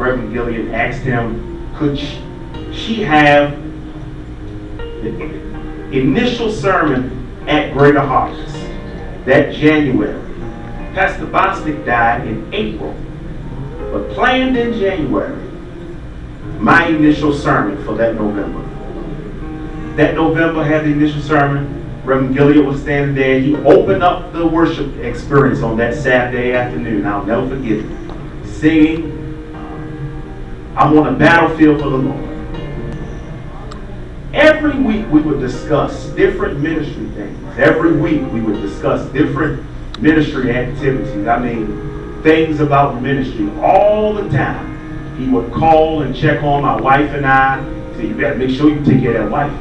Reverend Gilliard asked him, could she have the initial sermon at Greater Harvest that January. Pastor Bostic died in April, but planned in January my initial sermon for that November. That November had the initial sermon. Reverend Gilliard was standing there. He opened up the worship experience on that Saturday afternoon. I'll never forget it. Singing, I'm on a battlefield for the Lord. Every week we would discuss different ministry things. Every week we would discuss different ministry activities. I mean, things about ministry all the time. He would call and check on my wife and I. Say, you better make sure you take care of that wife.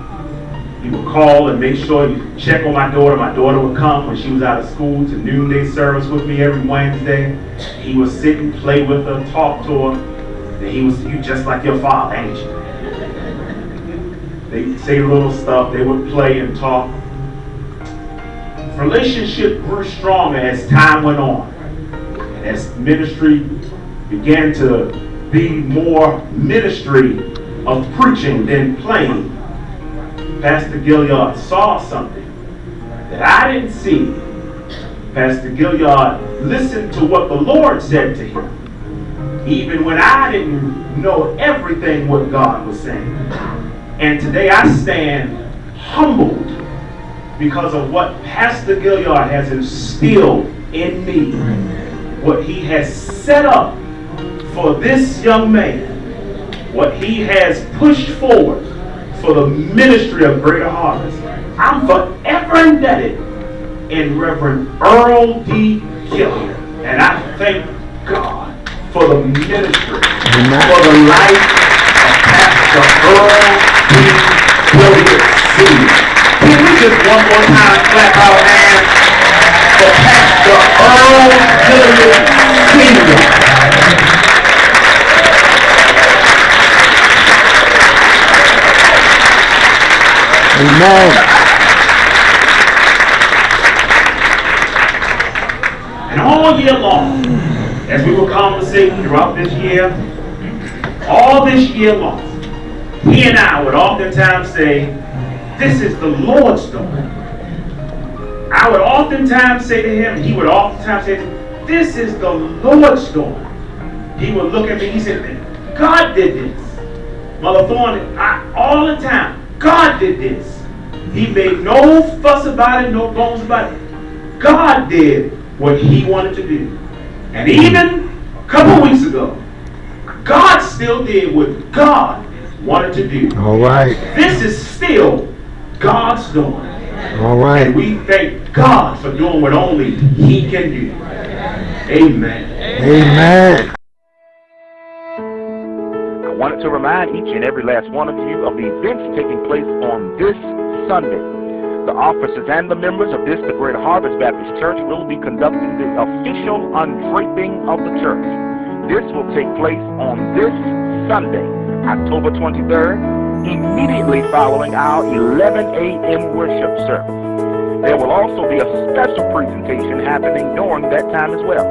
He would call and make sure you check on my daughter. My daughter would come when she was out of school to noonday service with me every Wednesday. He would sit and play with her, talk to her. And he was, you just like your father, ain't you? They'd say little stuff. They would play and talk. Relationship grew stronger as time went on. And as ministry began to be more ministry of preaching than playing, Pastor Gilliard saw something that I didn't see. Pastor Gilliard listened to what the Lord said to him, even when I didn't know everything what God was saying. And today I stand humbled because of what Pastor Gilliard has instilled in me, what he has set up for this young man, what he has pushed forward for the ministry of Greater Harvest. I'm forever indebted in Reverend Errol D.Gilliard. And I thank God for the ministry, for the life of Pastor.Rev.Errol D.Gilliard Sr. Can we just one more time clap our hands for Pastor.Rev.Errol Gilliard Sr. Amen. And all year long, as we were conversating throughout this year, all this year long, he and I would oftentimes say, this is the Lord's doing. I would oftentimes say to him, he would oftentimes say, this is the Lord's doing. He would look at me, he said, God did this. Mother Thorne, all the time, God did this. He made no fuss about it, no bones about it. God did what he wanted to do. And even a couple weeks ago, God still did what God wanted to do. All right. This is still God's doing. All right. And we thank God for doing what only he can do. Amen. Amen. I wanted to remind each and every last one of you of the events taking place on this Sunday. The officers and the members of the Greater Harvest Baptist Church will be conducting the official undraping of the church. This will take place on this Sunday, October 23rd, immediately following our 11 a.m. worship service. There will also be a special presentation happening during that time as well.